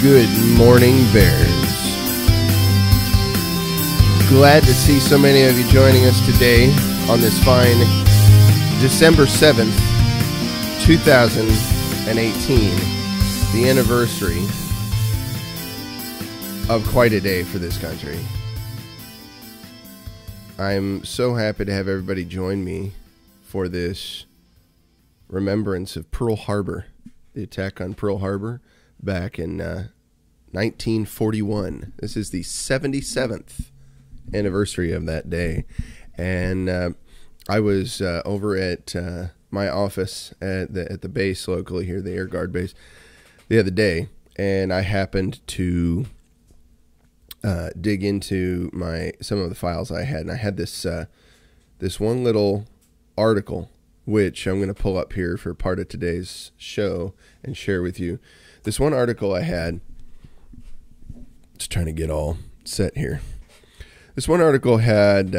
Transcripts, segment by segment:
Good morning, Bears. Glad to see so many of you joining us today on this fine December 7th, 2018, the anniversary of quite a day for this country. I'm so happy to have everybody join me for this remembrance of Pearl Harbor, the attack on Pearl Harbor back in 1941. This is the 77th anniversary of that day, and I was over at my office at the base locally here, the Air Guard base, the other day, and I happened to dig into some of the files I had, and I had this one little article, which I'm going to pull up here for part of today's show and share with you. This one article I had, just trying to get all set here. This one article had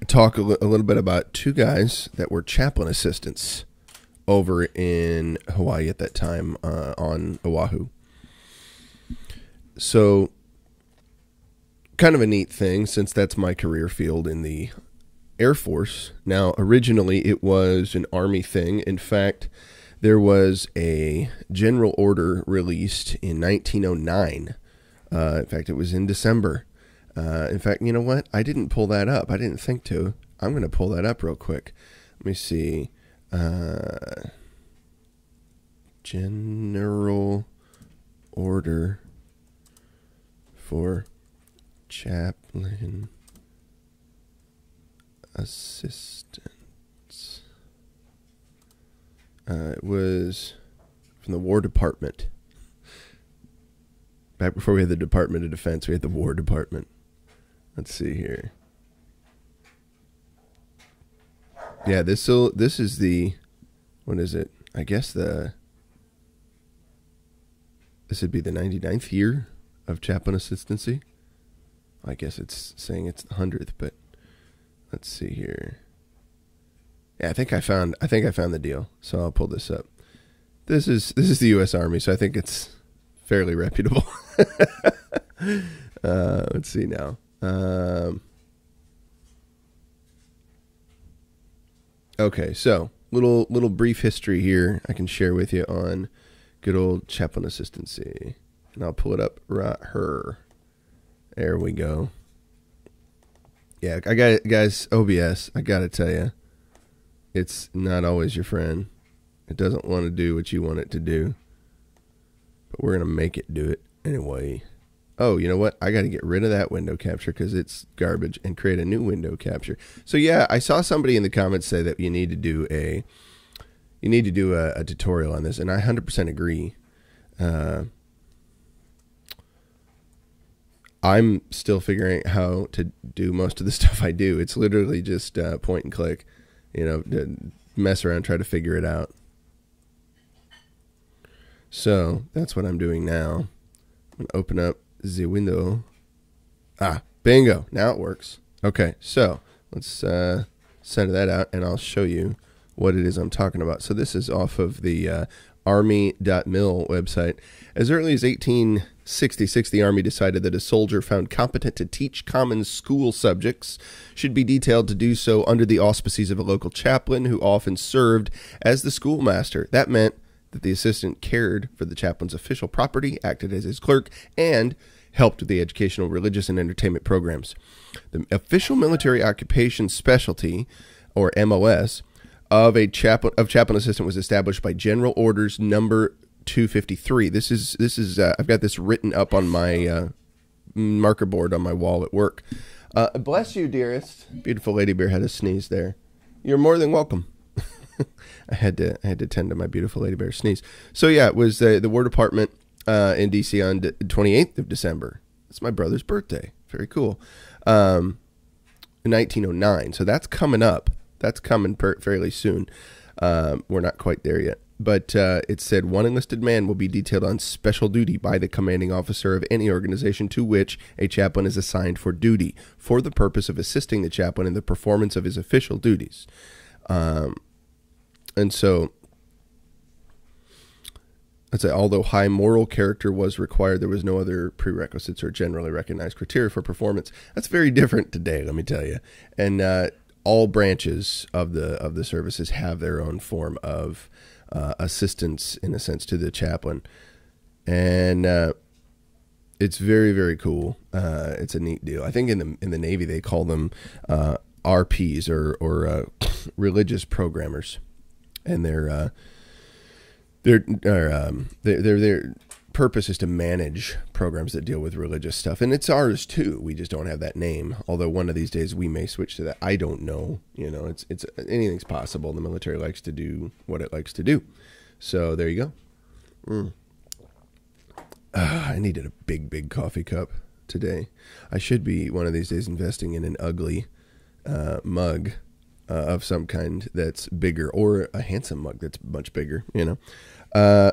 talk a little bit about two guys that were chaplain assistants over in Hawaii at that time, on Oahu. So, kind of a neat thing, since that's my career field in the Air Force. Now, originally it was an Army thing. In fact, there was a general order released in 1909. In fact, it was in December. In fact, you know what? I didn't pull that up. I didn't think to. I'm going to pull that up real quick. Let me see. General order for chaplain assistants. It was from the War Department. Back before we had the Department of Defense, we had the War Department. Let's see here. Yeah, this is the, what is it? I guess this would be the 99th year of chaplain assistancy. I guess it's saying it's the 100th, but let's see here. Yeah, I think I found the deal. So I'll pull this up. This is the U.S. Army, so I think it's fairly reputable. Let's see now. Okay, so little brief history here I can share with you on good old chaplain assistancy, and I'll pull it up right here. There we go. Yeah, I got it, guys. OBS, I gotta tell you, it's not always your friend. It doesn't want to do what you want it to do, but we're gonna make it do it anyway. Oh, you know what? I got to get rid of that window capture because it's garbage and create a new window capture. So yeah, I saw somebody in the comments say that you need to do a tutorial on this, and I 100% agree. I'm still figuring out how to do most of the stuff I do. It's literally just point and click, mess around, try to figure it out. So that's what I'm doing now. I'm going to open up the window. Bingo. Now it works. Okay, so let's send that out, and I'll show you what it is I'm talking about. So this is off of the Army.mil website. As early as 1866, the Army decided that a soldier found competent to teach common school subjects should be detailed to do so under the auspices of a local chaplain who often served as the schoolmaster. That meant that the assistant cared for the chaplain's official property, acted as his clerk, and helped with the educational, religious, and entertainment programs. The official military occupation specialty, or MOS, of chaplain assistant was established by General Orders Number 253. This is I've got this written up on my marker board on my wall at work. Bless you, dearest. Beautiful lady bear had a sneeze there. You're more than welcome. I had to tend to my beautiful lady bear sneeze. So yeah, it was the War Department in DC on 28th of December. It's my brother's birthday. Very cool. In 1909. So that's coming up. That's coming fairly soon. We're not quite there yet. But it said one enlisted man will be detailed on special duty by the commanding officer of any organization to which a chaplain is assigned for duty for the purpose of assisting the chaplain in the performance of his official duties. And so, let's say, although high moral character was required, there was no other prerequisites or generally recognized criteria for performance. That's very different today, let me tell you. And all branches of the services have their own form of assistance, in a sense, to the chaplain. And it's very, very cool. It's a neat deal. I think in the Navy they call them RPs or religious programmers, and their purpose is to manage programs that deal with religious stuff, and it's ours too. We just don't have that name. Although one of these days we may switch to that. I don't know. You know, it's anything's possible. The military likes to do what it likes to do. So there you go. I needed a big coffee cup today. I should be one of these days investing in an ugly mug of some kind that's bigger, or a handsome mug that's much bigger, you know.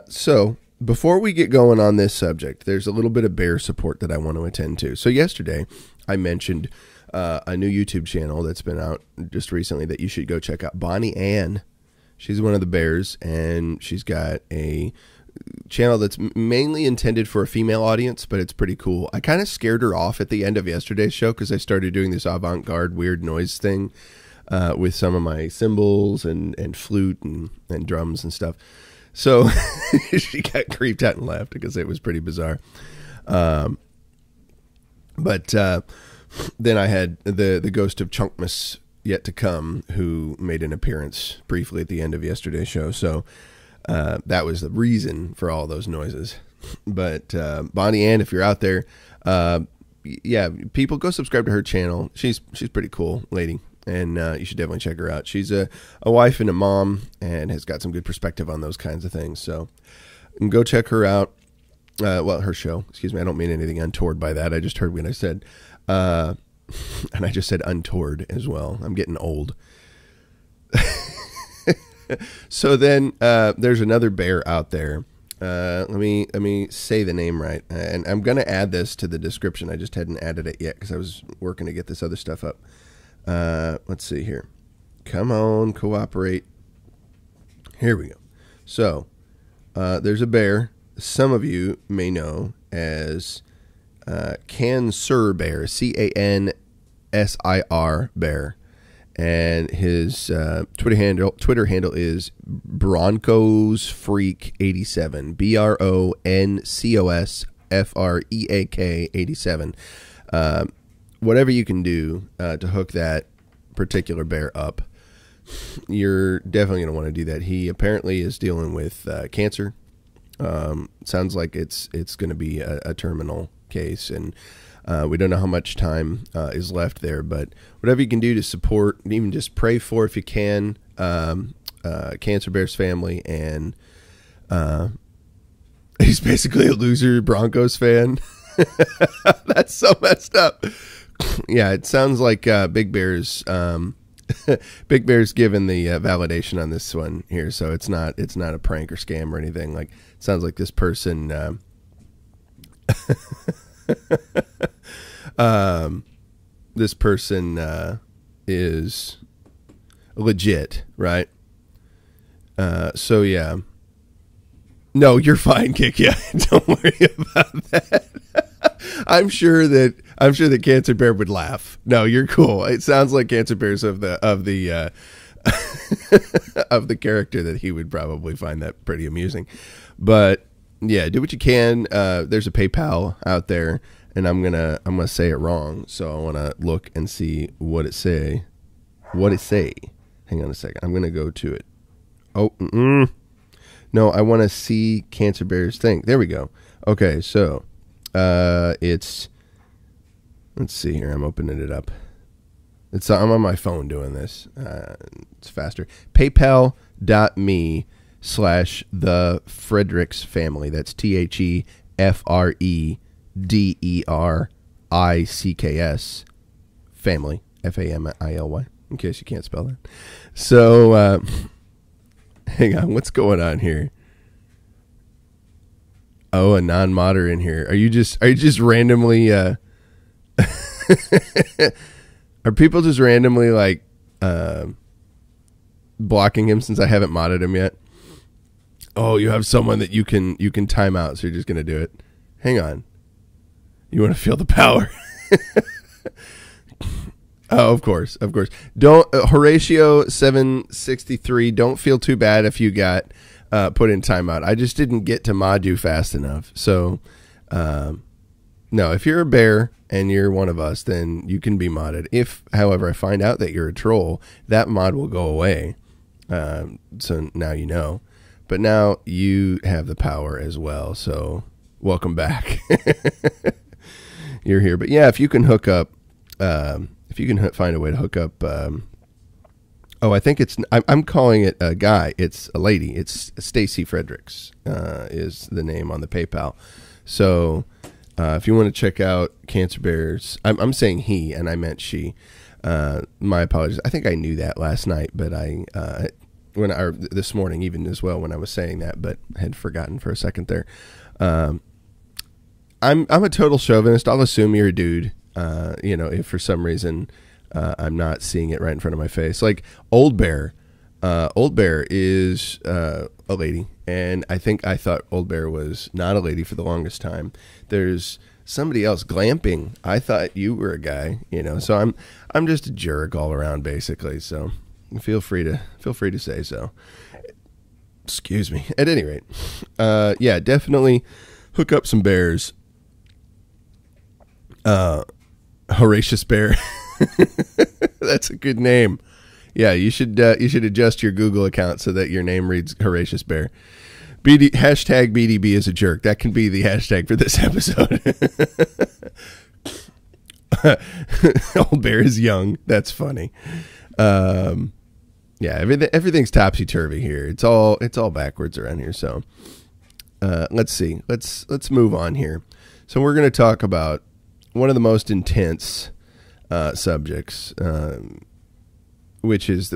So before we get going on this subject, there's a little bit of bear support that I want to attend to. So yesterday I mentioned a new YouTube channel that's been out just recently that you should go check out. BonnieAnn. She's one of the bears, and she's got a channel that's mainly intended for a female audience, but it's pretty cool. I kind of scared her off at the end of yesterday's show because I started doing this avant-garde weird noise thing with some of my cymbals and flute and drums and stuff. So she got creeped out and left because it was pretty bizarre. But then I had the ghost of Chunkmas yet to come, who made an appearance briefly at the end of yesterday's show. So that was the reason for all those noises. But BonnieAnn, if you're out there, yeah, people go subscribe to her channel. She's pretty cool lady, and you should definitely check her out. She's a wife and a mom, and has got some good perspective on those kinds of things. So go check her out. Well, her show. Excuse me. I don't mean anything untoward by that. I just heard when I said, and I just said untoward as well. I'm getting old. So then there's another bear out there. Let me say the name right, and I'm gonna add this to the description. I just hadn't added it yet because I was working to get this other stuff up. Let's see here. Come on, cooperate. Here we go. So there's a bear some of you may know as Cansir Bear, CANSIR Bear. And his Twitter handle is BroncosFreak87, BroncosFreak 87. Whatever you can do to hook that particular bear up, you're definitely going to want to do that. He apparently is dealing with cancer. Sounds like it's going to be a terminal case, and we don't know how much time is left there, but whatever you can do to support, even just pray for, if you can, Cancer Bear's family. And he's basically a loser Broncos fan. That's so messed up. Yeah, it sounds like Big Bear's Big Bear's given the validation on this one here, so it's not a prank or scam or anything. Like, it sounds like this person this person is legit, right? So yeah. No, you're fine, Kick. Yeah, don't worry about that. I'm sure that Cancer Bear would laugh. No, you're cool. It sounds like Cancer Bear's of the of the character that he would probably find that pretty amusing. But yeah, do what you can. There's a PayPal out there, and I'm gonna say it wrong, so I want to look and see what it say. Hang on a second. I'm gonna go to it. Oh, no, I want to see Cancer Bear's thing. There we go. Okay, so it's, let's see here. I'm opening it up. I'm on my phone doing this. It's faster. PayPal.me/the Fredericks Family. That's TheFredericksFamily. Family. In case you can't spell that. So hang on, what's going on here? Oh, a non-modder in here. Are you just randomly are people just randomly like blocking him since I haven't modded him yet? Oh, you have someone that you can time out, so you're just gonna do it. Hang on. You want to feel the power? Oh, of course. Don't Horatio 763. Don't feel too bad if you got put in timeout. I just didn't get to mod you fast enough. So, no, if you're a bear and you're one of us, then you can be modded. If, however, I find out that you're a troll, that mod will go away. So now you know. But now you have the power as well. So welcome back. You're here. But yeah, if you can hook up, if you can find a way to hook up, I think I'm calling it a guy. It's a lady. It's Stacy Fredericks is the name on the PayPal. So if you want to check out Cancer Bears, I'm saying he and I meant she. My apologies. I think I knew that last night, but this morning even as well when I was saying that, but had forgotten for a second there. I'm a total chauvinist. I'll assume you're a dude. If for some reason I'm not seeing it right in front of my face. Like Old Bear. Old Bear is a lady, and I thought Old Bear was not a lady for the longest time. There's somebody else, Glamping. I thought you were a guy, so I'm just a jerk all around basically. So feel free to say so. Excuse me. At any rate, yeah, definitely hook up some bears. Horatius Bear. That's a good name. Yeah, you should adjust your Google account so that your name reads Horatius Bear. Hashtag BDB is a jerk. That can be the hashtag for this episode. Old Bear is young. That's funny. Yeah, everything's topsy-turvy here. It's all backwards around here. So let's see. Let's move on here. So we're going to talk about one of the most intense subjects, which is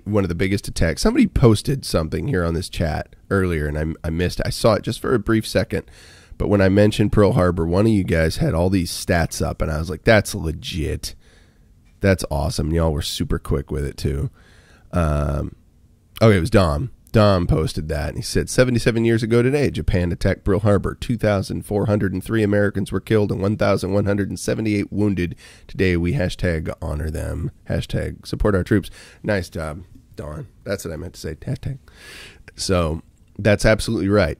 one of the biggest attacks. Somebody posted something here on this chat earlier, and I missed it. I saw it just for a brief second, but when I mentioned Pearl Harbor, one of you guys had all these stats up, and I was like, that's legit. That's awesome. Y'all were super quick with it, too. Okay, it was Dom. Dom posted that, and he said, 77 years ago today, Japan attacked Pearl Harbor. 2,403 Americans were killed and 1,178 wounded. Today, we hashtag honor them. Hashtag support our troops. Nice job, Don. That's what I meant to say. Hashtag. So that's absolutely right.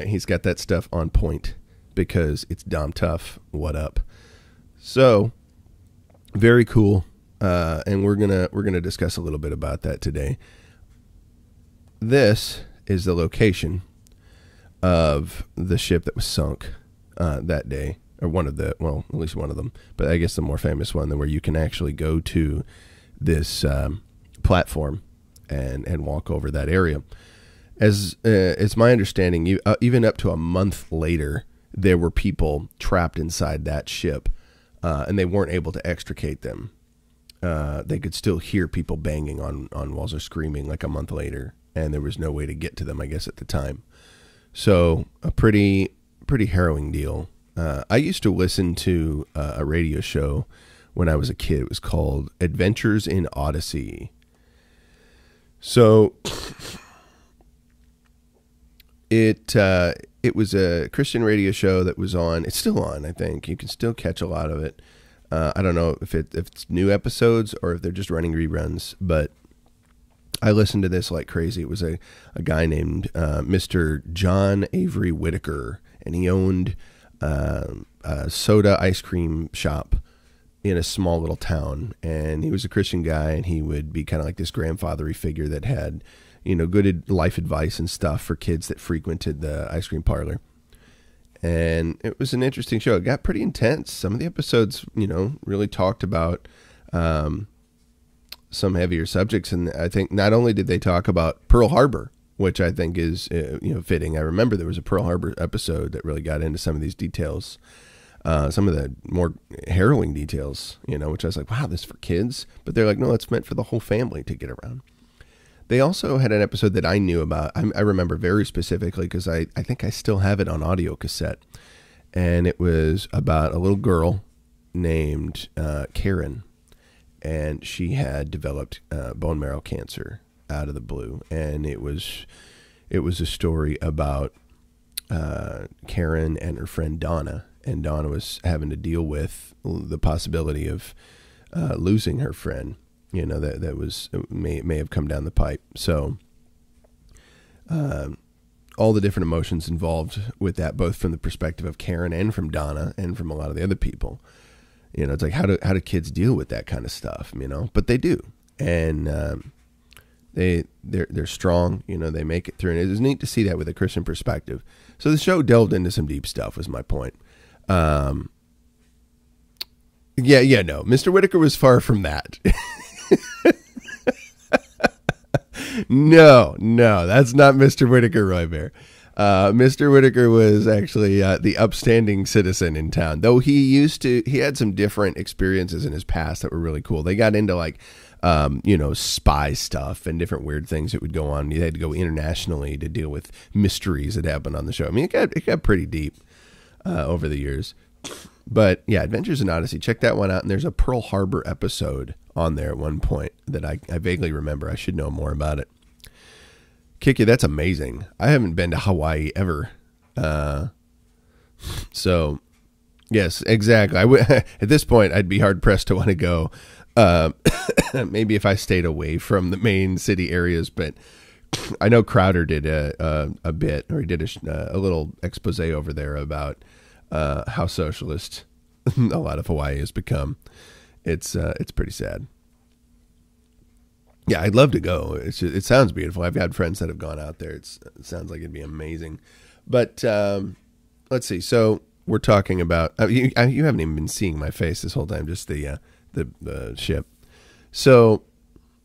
He's got that stuff on point because it's Dom Tough. What up? So very cool. And we're gonna discuss a little bit about that today. This is the location of the ship that was sunk that day, or at least one of them, but I guess the more famous one, where you can actually go to this platform and walk over that area. As it's my understanding, even up to a month later, there were people trapped inside that ship, and they weren't able to extricate them. They could still hear people banging on walls or screaming like a month later. And there was no way to get to them, I guess, at the time. So a pretty harrowing deal. I used to listen to a radio show when I was a kid. It was called Adventures in Odyssey. So it was a Christian radio show that was on. It's still on, I think. You can still catch a lot of it. I don't know if it's new episodes or if they're just running reruns, but I listened to this like crazy. It was a guy named Mr. John Avery Whitaker, and he owned a soda ice cream shop in a small little town. And he was a Christian guy, and he would be kind of like this grandfathery figure that had, good life advice and stuff for kids that frequented the ice cream parlor. And it was an interesting show. It got pretty intense. Some of the episodes, really talked about some heavier subjects, and I think not only did they talk about Pearl Harbor, which I think is fitting. I remember there was a Pearl Harbor episode that really got into some of these details, some of the more harrowing details, which I was like, wow, this is for kids. But they're like, no, it's meant for the whole family to get around. They also had an episode that I knew about. I remember very specifically because I think I still have it on audio cassette, and it was about a little girl named Karen. And she had developed bone marrow cancer out of the blue, and it was it was a story about Karen and her friend Donna, and Donna was having to deal with the possibility of losing her friend. You know, that was may have come down the pipe. So all the different emotions involved with that, both from the perspective of Karen and from Donna and from a lot of the other people. You know, it's like, how do kids deal with that kind of stuff, you know? But they do. And they're strong, you know, they make it through. And it was neat to see that with a Christian perspective. So the show delved into some deep stuff, was my point. No, Mr. Whitaker was far from that. No, that's not Mr. Whitaker, Roy Bear. Mr. Whitaker was actually the upstanding citizen in town, though he had some different experiences in his past that were really cool. They got into like, spy stuff and different weird things that would go on. You had to go internationally to deal with mysteries that happened on the show. I mean, it got pretty deep over the years. But yeah, Adventures in Odyssey, check that one out. And there's a Pearl Harbor episode on there at one point that I vaguely remember. I should know more about it. Kiki, that's amazing. I haven't been to Hawaii ever. So yes, exactly. At this point, I'd be hard pressed to want to go. Maybe if I stayed away from the main city areas, but I know Crowder did a bit, or he did a little expose over there about how socialist a lot of Hawaii has become. It's pretty sad. Yeah, I'd love to go. It sounds beautiful. I've had friends that have gone out there. It sounds like it'd be amazing. But let's see. So we're talking about you haven't even been seeing my face this whole time, just the ship. So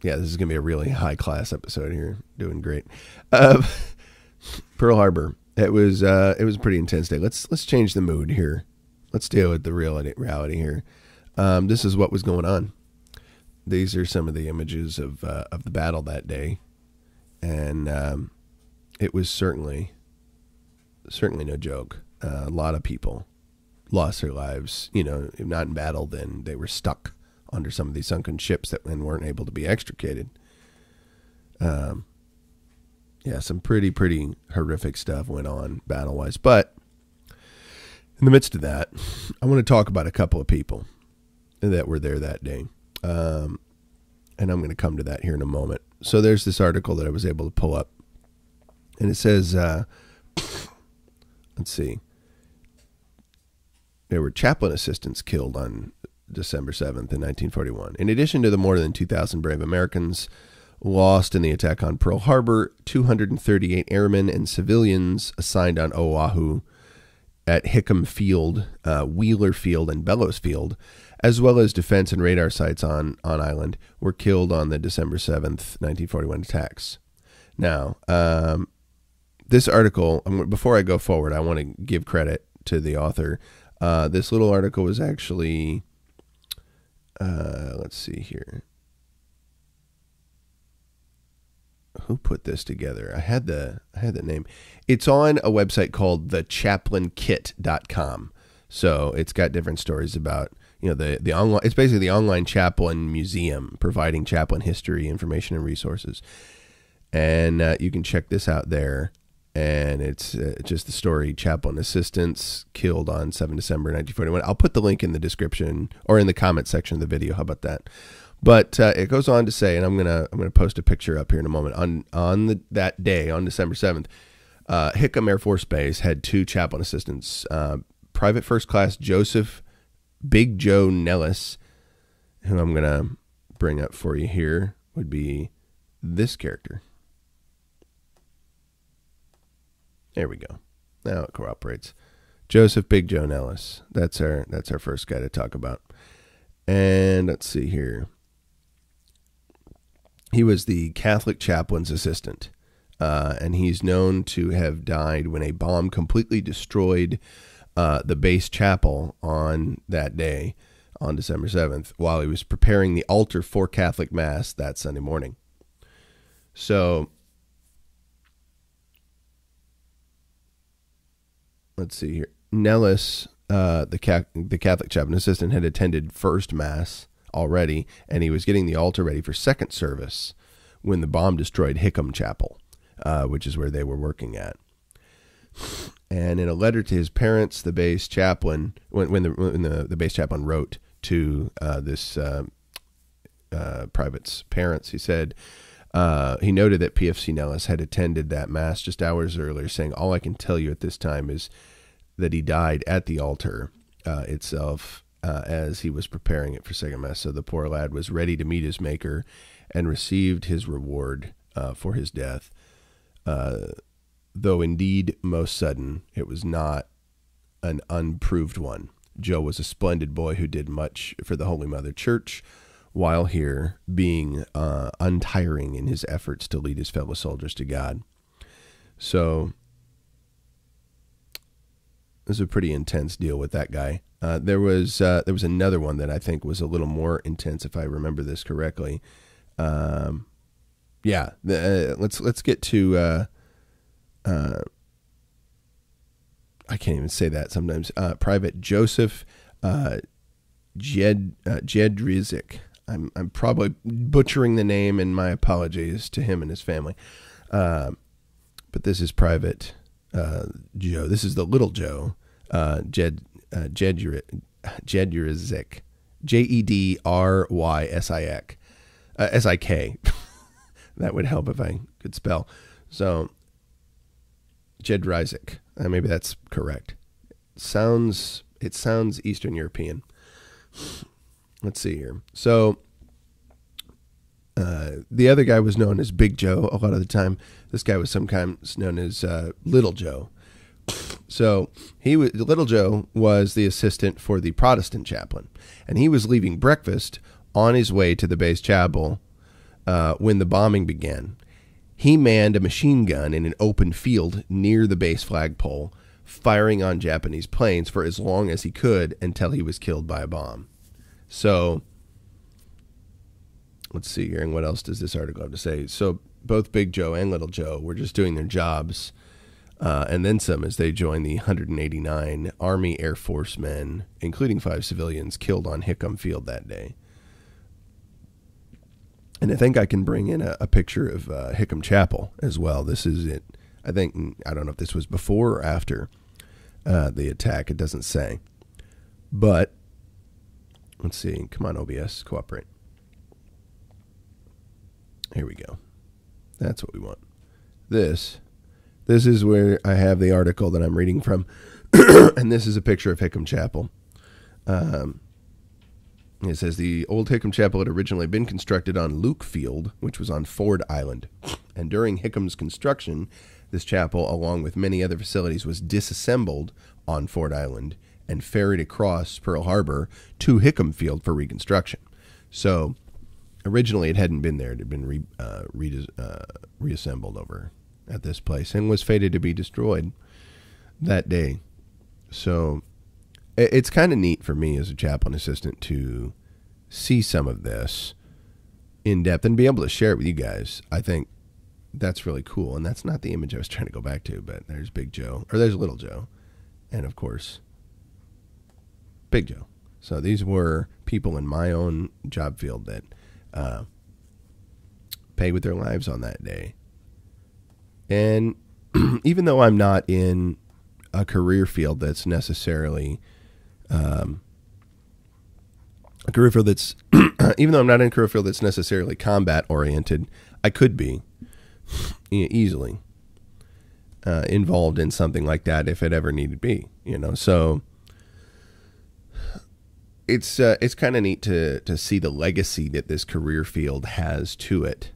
yeah, this is gonna be a really high class episode here. Doing great. Pearl Harbor. It was a pretty intense day. Let's change the mood here. Let's deal with the reality here. This is what was going on. These are some of the images of the battle that day, and it was certainly no joke. A lot of people lost their lives. You know, if not in battle, then they were stuck under some of these sunken ships and weren't able to be extricated. Yeah, some pretty horrific stuff went on battle-wise. But in the midst of that, I want to talk about a couple of people that were there that day. And I'm going to come to that here in a moment. So there's this article that I was able to pull up. And it says, let's see. There were chaplain assistants killed on December 7th in 1941. In addition to the more than 2,000 brave Americans lost in the attack on Pearl Harbor, 238 airmen and civilians assigned on Oahu at Hickam Field, Wheeler Field, and Bellows Field, as well as defense and radar sites on island, were killed on the December 7th, 1941 attacks. Now, this article, before I go forward, I want to give credit to the author. This little article was actually, let's see here. Who put this together? I had the name. It's on a website called thechaplainkit.com. So it's got different stories about, the online. It's basically the online chaplain museum, providing chaplain history, information, and resources. And you can check this out there. And it's just the story: chaplain assistants killed on 7 December 1941. I'll put the link in the description or in the comment section of the video. How about that? But it goes on to say, and I'm gonna post a picture up here in a moment. That day, on December 7th, Hickam Air Force Base had 2 chaplain assistants. Private First Class Joseph Big Joe Nellis, who I'm gonna bring up for you here, would be this character. There we go. Now it cooperates. Joseph Big Joe Nellis. That's our first guy to talk about. And let's see here. He was the Catholic chaplain's assistant, and he's known to have died when a bomb completely destroyed the base chapel on that day, on December 7th, while he was preparing the altar for Catholic Mass that Sunday morning. So, let's see here. Nellis, the Catholic chaplain assistant, had attended First Mass already, and he was getting the altar ready for second service when the bomb destroyed Hickam Chapel. which is where they were working at. And in a letter to his parents, the base chaplain, when the base chaplain wrote to this private's parents, he said, he noted that PFC Nellis had attended that mass just hours earlier, saying, "All I can tell you at this time is that he died at the altar itself as he was preparing it for second mass. So the poor lad was ready to meet his maker and received his reward for his death. Though indeed most sudden, it was not an unproved one. Joe was a splendid boy who did much for the Holy Mother Church while here, being untiring in his efforts to lead his fellow soldiers to God." So this is a pretty intense deal with that guy. There was another one that I think was a little more intense, if I remember this correctly. Let's get to. I can't even say that sometimes. Private Joseph Jedrizik. I'm probably butchering the name, and my apologies to him and his family. But this is Private Joe. This is the little Joe. Jedrizik. Jedrysyk. That would help if I could spell. So Jedrysyk. Maybe that's correct. It sounds Eastern European. Let's see here. So the other guy was known as Big Joe a lot of the time. This guy was sometimes known as Little Joe. So Little Joe was the assistant for the Protestant chaplain, and he was leaving breakfast on his way to the base chapel when the bombing began. He manned a machine gun in an open field near the base flagpole, firing on Japanese planes for as long as he could until he was killed by a bomb. So let's see here, and what else does this article have to say? So both Big Joe and Little Joe were just doing their jobs, and then some, as they joined the 189 Army Air Force men, including 5 civilians, killed on Hickam Field that day. And I think I can bring in a picture of Hickam Chapel as well. This is it. I don't know if this was before or after the attack. It doesn't say. But let's see. Come on, OBS, cooperate. Here we go. That's what we want. This is where I have the article that I'm reading from. And this is a picture of Hickam Chapel. It says the old Hickam Chapel had originally been constructed on Luke Field, which was on Ford Island. And during Hickam's construction, this chapel, along with many other facilities, was disassembled on Ford Island and ferried across Pearl Harbor to Hickam Field for reconstruction. So originally it hadn't been there. It had been reassembled over at this place and was fated to be destroyed that day. So it's kind of neat for me as a chaplain assistant to see some of this in depth and be able to share it with you guys. I think that's really cool. And that's not the image I was trying to go back to, but there's Big Joe, or there's Little Joe, and of course, Big Joe. So these were people in my own job field that paid with their lives on that day. And even though I'm not in a career field that's necessarily even though I'm not in a career field that's necessarily combat oriented, I could be easily involved in something like that if it ever needed to be, so it's kind of neat to see the legacy that this career field has to it.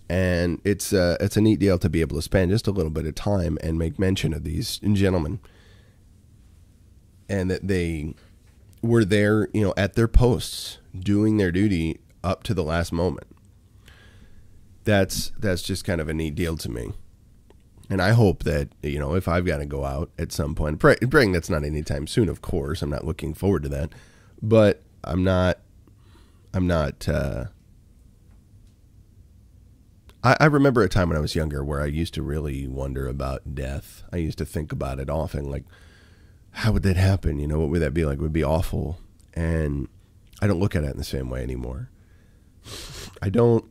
And it's a neat deal to be able to spend just a little bit of time and make mention of these gentlemen, and that they were there, at their posts, doing their duty up to the last moment. That's just kind of a neat deal to me. And I hope that, if I've got to go out at some point, praying that's not anytime soon, of course, I'm not looking forward to that, but I'm not, I remember a time when I was younger where I used to really wonder about death. I used to think about it often, like, how would that happen? What would that be like? It would be awful. And I don't look at it in the same way anymore. I don't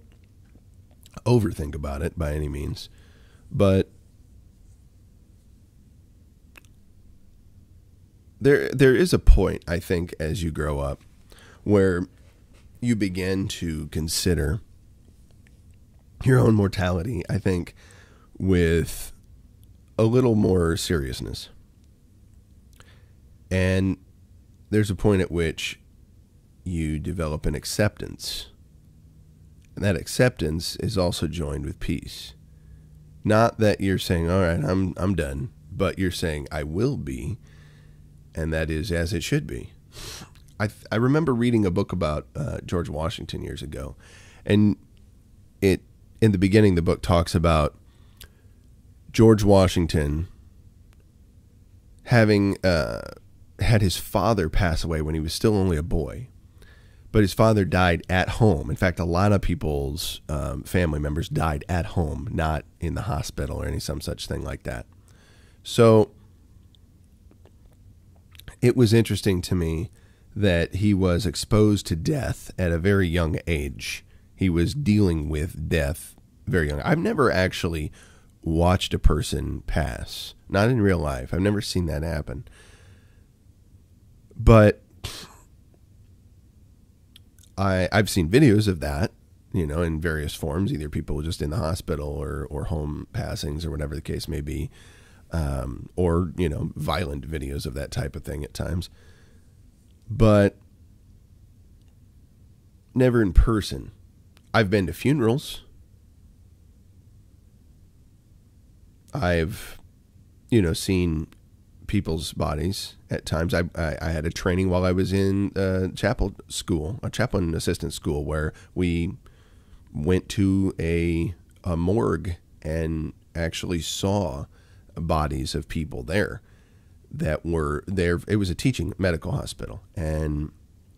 overthink about it by any means, But there is a point, I think, as you grow up where you begin to consider your own mortality, I think, with a little more seriousness. And there's a point at which you develop an acceptance. And that acceptance is also joined with peace. Not that you're saying, all right, I'm done, but you're saying, I will be, and that is as it should be. I remember reading a book about George Washington years ago, and in the beginning, the book talks about George Washington having had his father pass away when he was still only a boy. But his father died at home. In fact, a lot of people's family members died at home, not in the hospital or some such thing like that. So it was interesting to me that he was exposed to death at a very young age. He was dealing with death very young. I've never actually watched a person pass, not in real life. I've never seen that happen. But I've seen videos of that, in various forms, either people just in the hospital or home passings or whatever the case may be, or, violent videos of that type of thing at times. But never in person. I've been to funerals. I've, seen people's bodies at times. I had a training while I was in a chaplain assistant school, where we went to a morgue and actually saw bodies of people there that were there. It was a teaching medical hospital, and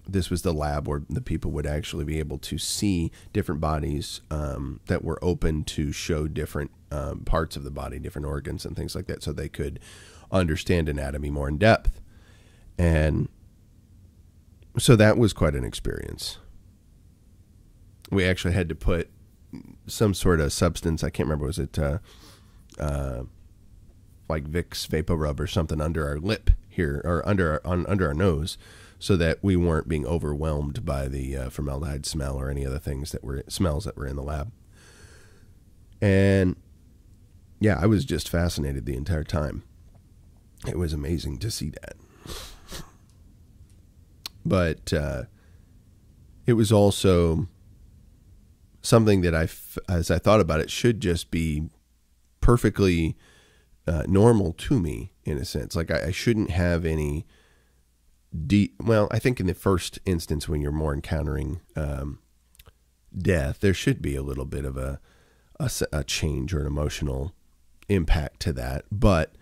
this was the lab where the people would actually be able to see different bodies that were open to show different parts of the body, different organs and things like that, so they could understand anatomy more in depth. And so that was quite an experience. We actually had to put some sort of substance, I can't remember, was it like Vicks Vapor Rub or something under our lip here, or under our nose, so that we weren't being overwhelmed by the formaldehyde smell or any other smells that were in the lab. And yeah, I was just fascinated the entire time. It was amazing to see that. But it was also something that as I thought about it, should just be perfectly normal to me, in a sense. Like I shouldn't have any well, I think in the first instance, when you're more encountering death, there should be a little bit of a change or an emotional impact to that, but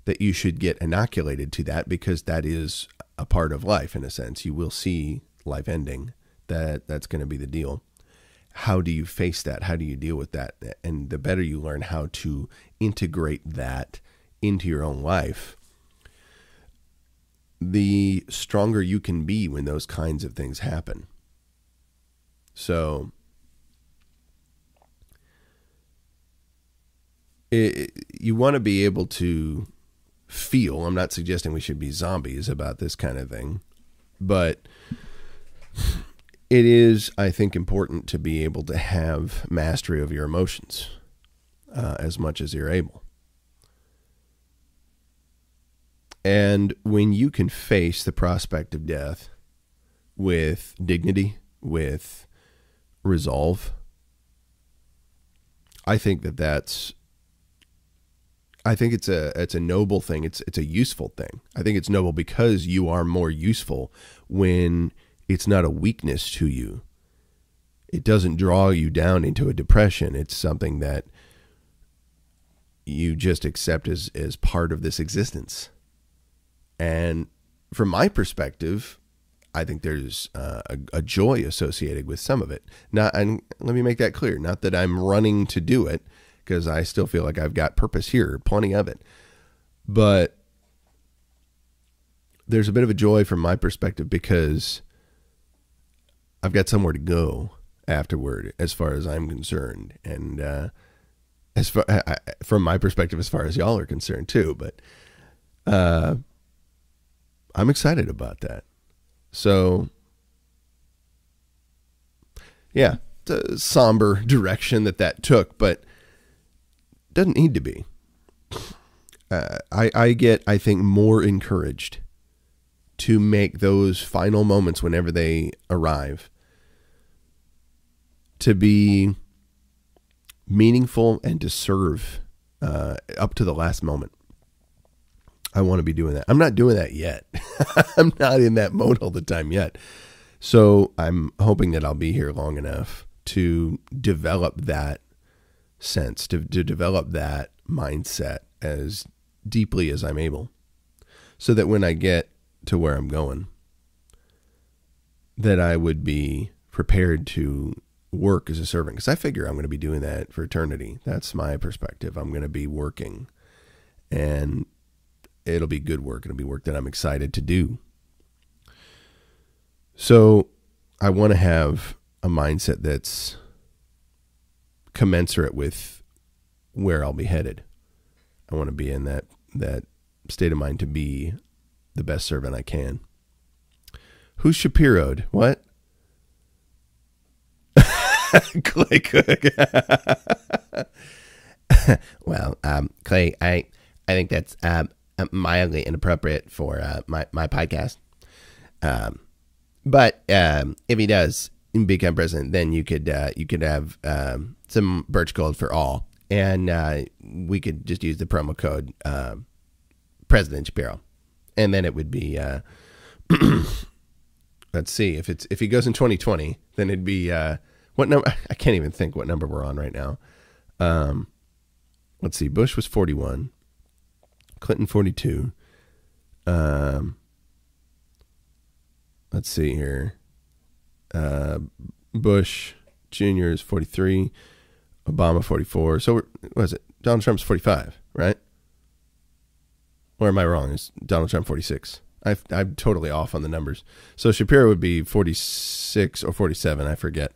that you should get inoculated to that, because that is a part of life, in a sense. You will see life ending. That's going to be the deal. How do you face that? How do you deal with that? And the better you learn how to integrate that into your own life, the stronger you can be when those kinds of things happen. So you want to be able to feel. I'm not suggesting we should be zombies about this kind of thing, but it is, I think, important to be able to have mastery of your emotions as much as you're able. And when you can face the prospect of death with dignity, with resolve, I think it's a noble thing. It's a useful thing. I think it's noble because you are more useful when it's not a weakness to you. It doesn't draw you down into a depression. It's something that you just accept as part of this existence. And from my perspective, I think there's a joy associated with some of it. And let me make that clear. Not that I'm running to do it, because I still feel like I've got purpose here, plenty of it. But there's a bit of a joy from my perspective, because I've got somewhere to go afterward, as far as I'm concerned. And from my perspective as far as y'all are concerned too. But I'm excited about that. So yeah, the somber direction that took, but doesn't need to be. I get, I think, more encouraged to make those final moments whenever they arrive to be meaningful and to serve up to the last moment. I want to be doing that. I'm not doing that yet. I'm not in that mode all the time yet. So I'm hoping that I'll be here long enough to develop that sense, to develop that mindset as deeply as I'm able, so that when I get to where I'm going, that I would be prepared to work as a servant. Because I figure I'm going to be doing that for eternity. That's my perspective. I'm going to be working, and it'll be good work. It'll be work that I'm excited to do. So I want to have a mindset that's commensurate with where I'll be headed. I want to be in that state of mind to be the best servant I can. Who's Shapiro'd? What? Clay Cook. Well, Clay, I think that's mildly inappropriate for my podcast. But if he does become president, then you could have some birch gold for all, and we could just use the promo code President Shapiro, and then it would be let's see, if he goes in 2020, then it'd be what number? I can't even think what number we're on right now. Let's see, Bush was 41, Clinton 42. Let's see here. Bush Jr. is 43, Obama 44. So what was it? Donald Trump's 45, right? Or am I wrong? Is Donald Trump 46? I'm totally off on the numbers. So Shapiro would be 46 or 47. I forget.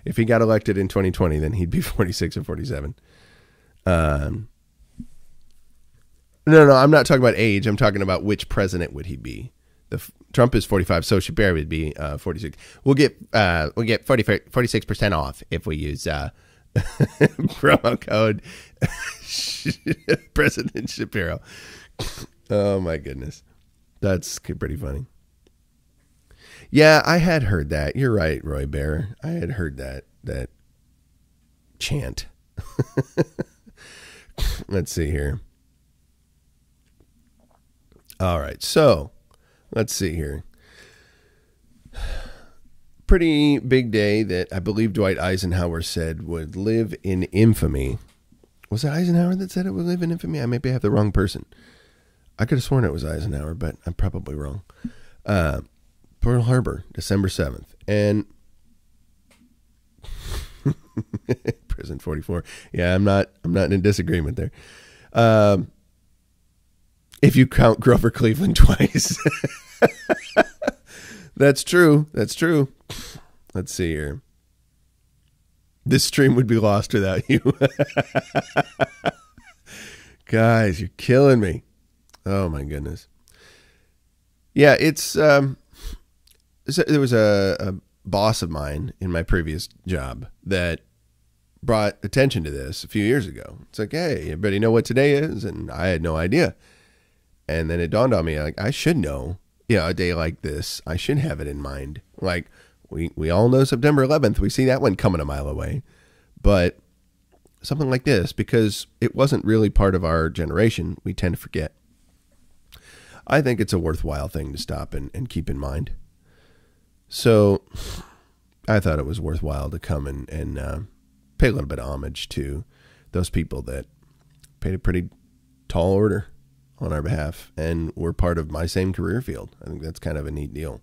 If he got elected in 2020, then he'd be 46 or 47. No, I'm not talking about age. I'm talking about which president would he be. Trump is 45, so Shapiro would be 46. We'll get 46% off if we use promo code President Shapiro. Oh my goodness, that's pretty funny. Yeah, I had heard that. You're right, Roy Bear. I had heard that chant. Let's see here. All right, so let's see here. Pretty big day that I believe Dwight Eisenhower said would live in infamy. Was it Eisenhower that said it would live in infamy? I maybe have the wrong person. I could have sworn it was Eisenhower, but I'm probably wrong. Pearl Harbor, December 7th. And President 44. Yeah, I'm not in disagreement there. If you count Grover Cleveland twice. That's true. That's true. Let's see here. This stream would be lost without you. Guys, you're killing me. Oh my goodness. Yeah, it's there was a boss of mine in my previous job that brought attention to this a few years ago. It's like, hey, everybody know what today is? And I had no idea. And then it dawned on me, like, I should know, a day like this, I should have it in mind. Like, we all know September 11th. We see that one coming a mile away. But something like this, because it wasn't really part of our generation, we tend to forget. I think it's a worthwhile thing to stop and keep in mind. So I thought it was worthwhile to come and pay a little bit of homage to those people that paid a pretty tall order on our behalf and were part of my same career field. I think that's kind of a neat deal.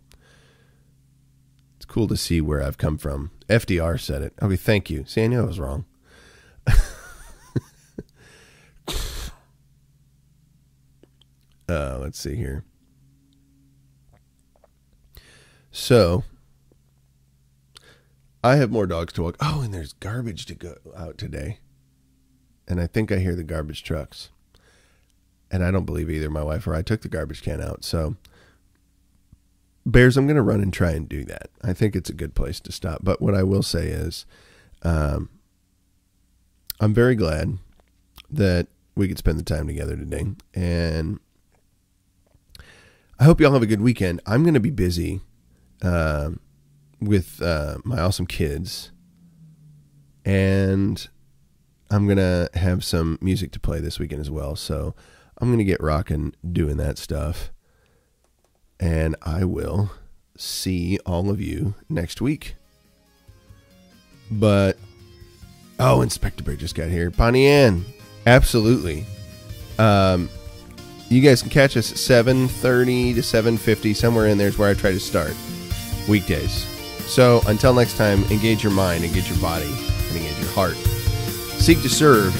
It's cool to see where I've come from. FDR said it. Okay, thank you. See, I knew I was wrong. Let's see here. So, I have more dogs to walk. Oh, and there's garbage to go out today. and I think I hear the garbage trucks. And I don't believe either my wife or I took the garbage can out. So, Bears, I'm going to run and try and do that. I think it's a good place to stop. But what I will say is, I'm very glad that we could spend the time together today. And I hope y'all have a good weekend. I'm going to be busy with my awesome kids. And I'm going to have some music to play this weekend as well. So I'm going to get rocking doing that stuff. And I will see all of you next week. But, oh, Inspector Bear just got here. BonnieAnn, absolutely. You guys can catch us at 7:30 to 7:50. Somewhere in there is where I try to start. Weekdays. So until next time, engage your mind, engage your body, and engage your heart. Seek to serve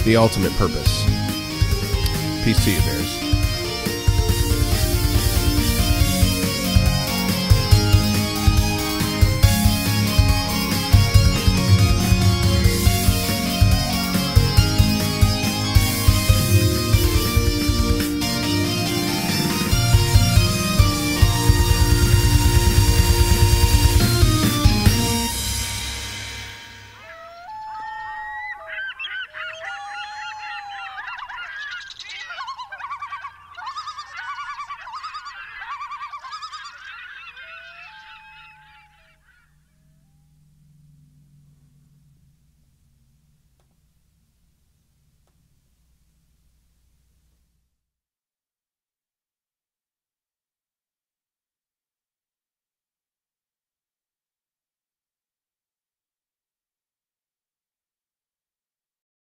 the ultimate purpose. Peace to you, Bears.